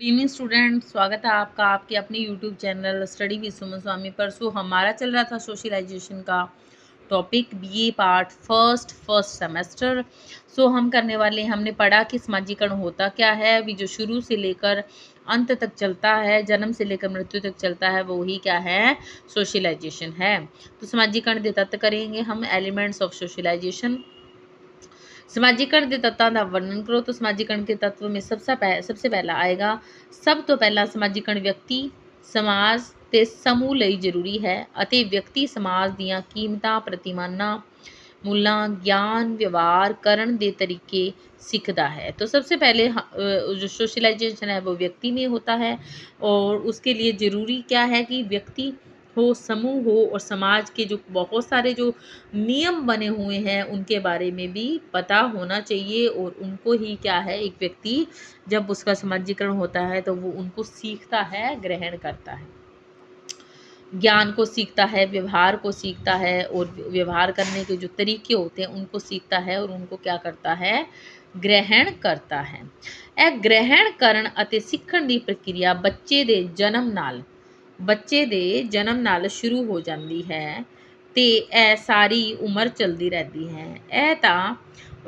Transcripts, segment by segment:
Good evening student, स्वागत है आपका आपके अपने यूट्यूब चैनल स्टडी विद सुमन स्वामी पर। हमारा चल रहा था सोशलाइजेशन का topic BA part first semester. हम करने वाले हमने पढ़ा कि समाजीकरण होता क्या है। अभी जो शुरू से लेकर अंत तक चलता है, जन्म से लेकर मृत्यु तक चलता है, वो ही क्या है, सोशलाइजेशन है। तो समाजीकरण के तत्व करेंगे हम, एलिमेंट्स ऑफ सोशलाइजेशन। समाजीकरण के तत्वों का वर्णन करो। तो समाजीकरण के तत्व में सबसे पहला आएगा, सब तो पहला समाजीकरण व्यक्ति समाज ते समूह ਲਈ ਜ਼ਰੂਰੀ ਹੈ ਅਤੇ ਵਿਅਕਤੀ ਸਮਾਜ ਦੀਆਂ ਕੀਮਤਾਂ, ਪ੍ਰਤੀਮਾਨਾਂ, मूल्यों, ज्ञान, व्यवहार करण के तरीके सीखता है। तो सबसे पहले जो सोशलाइजेशन है वो व्यक्ति में होता है और उसके लिए ज़रूरी क्या है कि व्यक्ति हो, समूह हो और समाज के जो बहुत सारे जो नियम बने हुए हैं उनके बारे में भी पता होना चाहिए। और उनको ही क्या है, एक व्यक्ति जब उसका समाजीकरण होता है तो वो उनको सीखता है, ग्रहण करता है, ज्ञान को सीखता है, व्यवहार को सीखता है और व्यवहार करने के जो तरीके होते हैं उनको सीखता है और उनको क्या करता है, ग्रहण करता है। ਇਹ ग्रहण ਕਰਨ ਅਤੇ ਸਿੱਖਣ ਦੀ ਪ੍ਰਕਿਰਿया ਬੱਚੇ ਦੇ ਜਨਮ ਨਾਲ ਸ਼ੁਰੂ ਹੋ ਜਾਂਦੀ ਹੈ ਤੇ ਇਹ ਸਾਰੀ ਉਮਰ ਚਲਦੀ ਰਹਿੰਦੀ ਹੈ। ਇਹ ਤਾਂ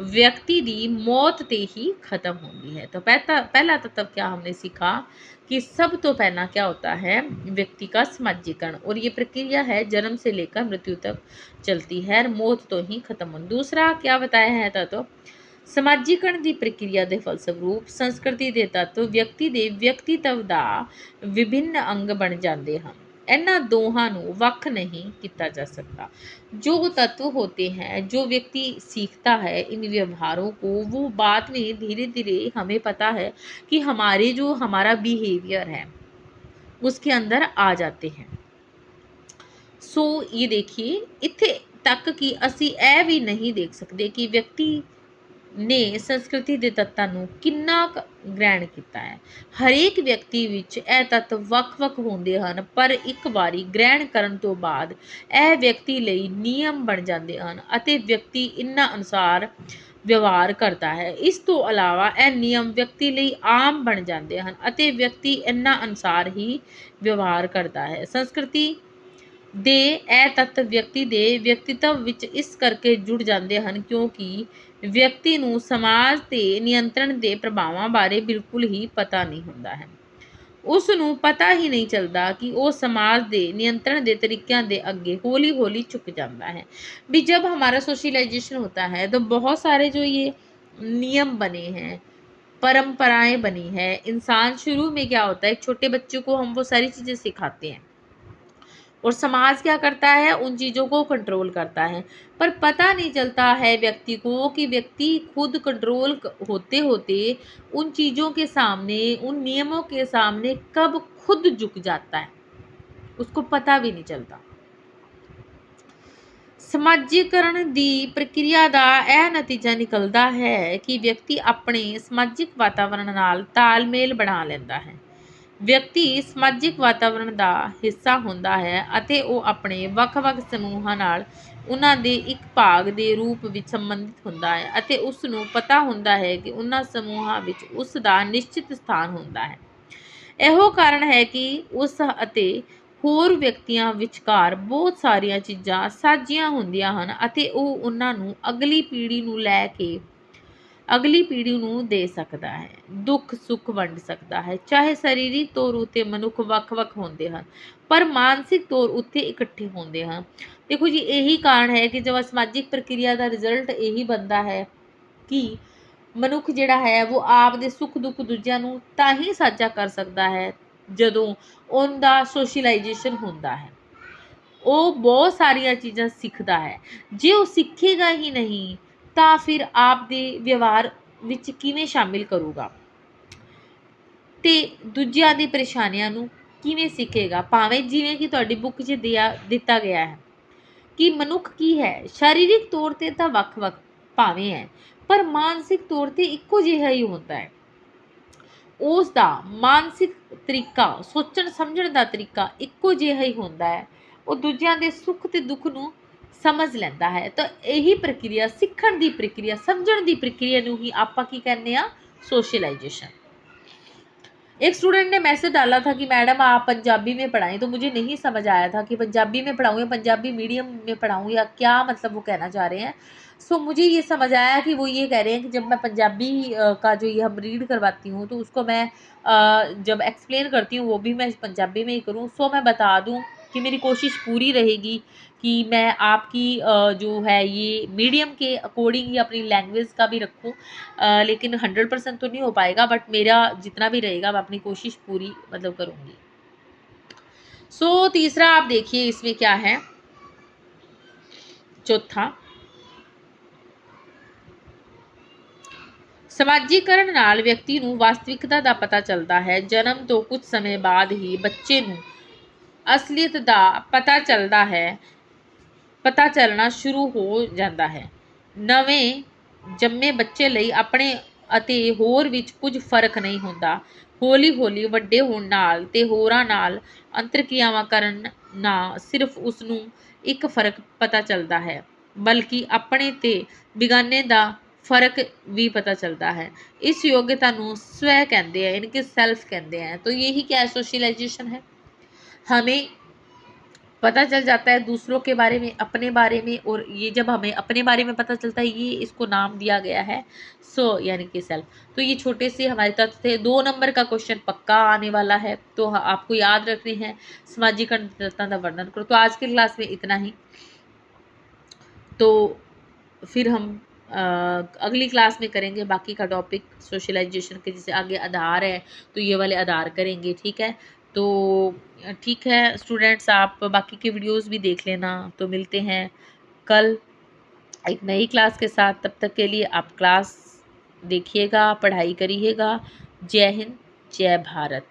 व्यक्ति की मौत ते ही खत्म होती है। तो पहला तत्व क्या हमने सीखा कि सब तो पहला क्या होता है, व्यक्ति का समाजीकरण, और ये प्रक्रिया है जन्म से लेकर मृत्यु तक चलती है, मौत तो ही खत्म हो। दूसरा क्या बताया है तत्व, समाजीकरण की प्रक्रिया के फलस्वरूप संस्कृति के तत्व व्यक्ति के व्यक्तित्व का विभिन्न अंग बन जाते हैं। इन्हां दोहां नूं वख नहीं किया जा सकता। जो तत्व होते हैं जो व्यक्ति सीखता है इन व्यवहारों को, वो बाद में धीरे धीरे हमें पता है कि हमारा बिहेवियर है उसके अंदर आ जाते हैं। ये देखिए इत्थे तक कि असी यह भी नहीं देख सकते कि व्यक्ति ने संस्कृति के तत्तां नूं किन्ना ग्रहण किया है। हरेक व्यक्ति विच यह तत्व वख-वख होंदे हन, पर एक बारी ग्रहण करन तो बाद यह व्यक्ति लई नियम बन जाते हैं अते व्यक्ति इन्हां अनुसार व्यवहार करता है। इस तो अलावा यह नियम व्यक्ति लई आम बन जाते हैं अते व्यक्ति इन्हां अनुसार ही व्यवहार करता है। संस्कृति ਦੇ ਇਹ ਤੱਤ ਵਿਅਕਤੀ ਦੇ ਵਿਅਕਤਿਤਵ ਵਿੱਚ ਇਸ ਕਰਕੇ ਜੁੜ ਜਾਂਦੇ ਹਨ ਕਿਉਂਕਿ ਵਿਅਕਤੀ ਨੂੰ ਸਮਾਜ ਤੇ ਨਿਯੰਤਰਣ ਦੇ ਪ੍ਰਭਾਵਾਂ ਬਾਰੇ ਬਿਲਕੁਲ ਹੀ ਪਤਾ ਨਹੀਂ ਹੁੰਦਾ ਹੈ। ਉਸ ਨੂੰ ਪਤਾ ਹੀ ਨਹੀਂ ਚੱਲਦਾ ਕਿ ਉਹ समाज ਦੇ नियंत्रण ਦੇ तरीक़ों ਦੇ ਅੱਗੇ हौली हौली झुक जाता है। भी जब हमारा सोशलाइजेशन होता है तो बहुत सारे जो ये नियम बने हैं, परंपराएं बनी है, इंसान शुरू में क्या होता है, एक छोटे बच्चे को हम वो सारी चीज़ें सिखाते हैं और समाज क्या करता है, उन चीज़ों को कंट्रोल करता है। पर पता नहीं चलता है व्यक्ति को कि व्यक्ति खुद कंट्रोल होते होते उन चीज़ों के सामने, उन नियमों के सामने कब खुद झुक जाता है, उसको पता भी नहीं चलता। समाजीकरण की प्रक्रिया का यह नतीजा निकलता है कि व्यक्ति अपने समाजिक वातावरण नाल तालमेल बना लेंदा है। व्यक्ति समाजिक वातावरण का हिस्सा होता है ਅਤੇ ਉਹ ਆਪਣੇ ਵੱਖ-ਵੱਖ ਸਮੂਹਾਂ ਨਾਲ ਉਹਨਾਂ ਦੇ ਇੱਕ ਭਾਗ ਦੇ ਰੂਪ ਵਿੱਚ ਸੰਬੰਧਿਤ ਹੁੰਦਾ ਹੈ ਅਤੇ ਉਸ ਨੂੰ ਪਤਾ ਹੁੰਦਾ ਹੈ ਕਿ ਉਹਨਾਂ ਸਮੂਹਾਂ ਵਿੱਚ ਉਸ ਦਾ ਨਿਸ਼ਚਿਤ ਸਥਾਨ ਹੁੰਦਾ ਹੈ। ਇਹੋ ਕਾਰਨ ਹੈ ਕਿ ਉਸ ਅਤੇ ਹੋਰ ਵਿਅਕਤੀਆਂ ਵਿਚਕਾਰ ਬਹੁਤ ਸਾਰੀਆਂ ਚੀਜ਼ਾਂ ਸਾਂਝੀਆਂ ਹੁੰਦੀਆਂ ਹਨ ਅਤੇ ਉਹ ਉਹਨਾਂ ਨੂੰ ਅਗਲੀ ਪੀੜ੍ਹੀ ਨੂੰ ਦੇ ਸਕਦਾ ਹੈ, ਦੁੱਖ ਸੁੱਖ ਵੰਡ ਸਕਦਾ ਹੈ। ਚਾਹੇ ਸਰੀਰਕ ਤੌਰ ਉੱਤੇ ਮਨੁੱਖ ਵੱਖ-ਵੱਖ ਹੁੰਦੇ ਹਨ ਪਰ ਮਾਨਸਿਕ ਤੌਰ ਉੱਤੇ ਇਕੱਠੇ ਹੁੰਦੇ ਹਨ। देखो जी, यही कारण है कि जब समाजिक प्रक्रिया का रिजल्ट यही बनता है कि मनुख जिहड़ा है वो आप दे सुख दुख दूजिਆਂ ਨੂੰ ਤਾਂ ਹੀ ਸਾਂਝਾ ਕਰ ਸਕਦਾ ਹੈ ਜਦੋਂ ਉਹਦਾ सोशलाइजेशन ਹੁੰਦਾ है। ਉਹ बहुत ਸਾਰੀਆਂ ਚੀਜ਼ਾਂ ਸਿੱਖਦਾ ਹੈ। ਜੇ ਉਹ ਸਿੱਖੇਗਾ ਹੀ नहीं ਤਾਂ ਫਿਰ ਆਪ ਦੇ ਵਿਵਹਾਰ ਵਿੱਚ ਕਿਵੇਂ ਸ਼ਾਮਿਲ ਕਰੂਗਾ ਤੇ ਦੂਜਿਆਂ ਦੀ ਪਰੇਸ਼ਾਨੀਆਂ ਨੂੰ ਕਿਵੇਂ ਸਿੱਖੇਗਾ। ਭਾਵੇਂ ਜਿਵੇਂ ਕਿ ਤੁਹਾਡੀ ਬੁੱਕ 'ਚ ਦਿੱਤਾ ਗਿਆ ਹੈ कि मनुख की है, शारीरिक तौर ते तां वख-वख भावें है पर मानसिक तौर ते इक्को जिहा ही होंदा है। उस दा मानसिक तरीका, सोचण समझण दा तरीका इक्को जिहा ही होंदा है। वो दूजिਆਂ ਦੇ सुख ते दुख ਨੂੰ समझ ਲੈਂਦਾ है। तो यही प्रक्रिया सिੱਖਣ ਦੀ प्रक्रिया, समझण ਦੀ प्रक्रिया ਨੂੰ ही ਆਪਾਂ ਕੀ ਕਹਿੰਦੇ ਆ, सोशलाइजेशन। एक स्टूडेंट ने मैसेज डाला था कि मैडम आप पंजाबी में पढ़ाएँ, तो मुझे नहीं समझ आया था कि पंजाबी में पढ़ाऊँ या पंजाबी मीडियम में पढ़ाऊँ या क्या मतलब वो कहना चाह रहे हैं। सो मुझे ये समझ आया कि वो ये कह रहे हैं कि जब मैं पंजाबी का जो ये हम रीड करवाती हूँ, तो उसको मैं जब एक्सप्लेन करती हूँ वो भी मैं पंजाबी में ही करूँ। सो मैं बता दूँ कि मेरी कोशिश पूरी रहेगी कि मैं आपकी जो है ये मीडियम के अकॉर्डिंग ही अपनी लैंग्वेज का भी रखूँ, लेकिन 100% तो नहीं हो पाएगा, बट मेरा जितना भी रहेगा मैं अपनी कोशिश पूरी मतलब करूँगी। सो तीसरा आप देखिए इसमें क्या है, चौथा, ਸਮਾਜੀਕਰਨ ਨਾਲ ਵਿਅਕਤੀ ਨੂੰ ਵਾਸਤਵਿਕਤਾ ਦਾ ਪਤਾ ਚੱਲਦਾ ਹੈ। ਜਨਮ ਤੋਂ ਕੁਝ ਸਮੇਂ ਬਾਅਦ ਹੀ ਬੱਚੇ ਨੂੰ ਅਸਲੀਅਤ ਦਾ ਪਤਾ ਚੱਲਣਾ ਸ਼ੁਰੂ ਹੋ ਜਾਂਦਾ ਹੈ। ਨਵੇਂ ਜੰਮੇ ਬੱਚੇ ਲਈ ਆਪਣੇ ਅਤੇ ਹੋਰ ਵਿੱਚ ਕੁਝ ਫਰਕ ਨਹੀਂ ਹੁੰਦਾ। ਹੌਲੀ-ਹੌਲੀ ਵੱਡੇ ਹੋਣ ਨਾਲ ਤੇ ਹੋਰਾਂ ਨਾਲ ਅੰਤਰਕਿਰਿਆਵਾਂ ਕਰਨ ਨਾਲ ਸਿਰਫ ਉਸ ਨੂੰ ਇੱਕ ਫਰਕ ਪਤਾ ਚੱਲਦਾ ਹੈ, ਬਲਕਿ ਆਪਣੇ ਤੇ ਬਿਗਾਨੇ ਦਾ फ़र्क भी पता चलता है। इस योग्यता ਨੂੰ स्व कहते हैं, इनके सेल्फ कहते हैं। तो यही क्या है, सोशलाइजेशन है। हमें पता चल जाता है दूसरों के बारे में, अपने बारे में, और ये जब हमें अपने बारे में पता चलता है ये इसको नाम दिया गया है सो यानी कि सेल्फ। तो ये छोटे से हमारे तथ्य थे। 2 नंबर का क्वेश्चन पक्का आने वाला है, तो आपको याद रखने हैं। सामाजिक अंतरता का वर्णन करो। तो आज की क्लास में इतना ही। तो फिर हम अगली क्लास में करेंगे बाकी का टॉपिक सोशलाइजेशन के, जैसे आगे आधार है तो ये वाले आधार करेंगे, ठीक है। तो ठीक है स्टूडेंट्स, आप बाकी के वीडियोस भी देख लेना। तो मिलते हैं कल एक नई क्लास के साथ। तब तक के लिए आप क्लास देखिएगा, पढ़ाई करिएगा। जय हिंद, जय भारत।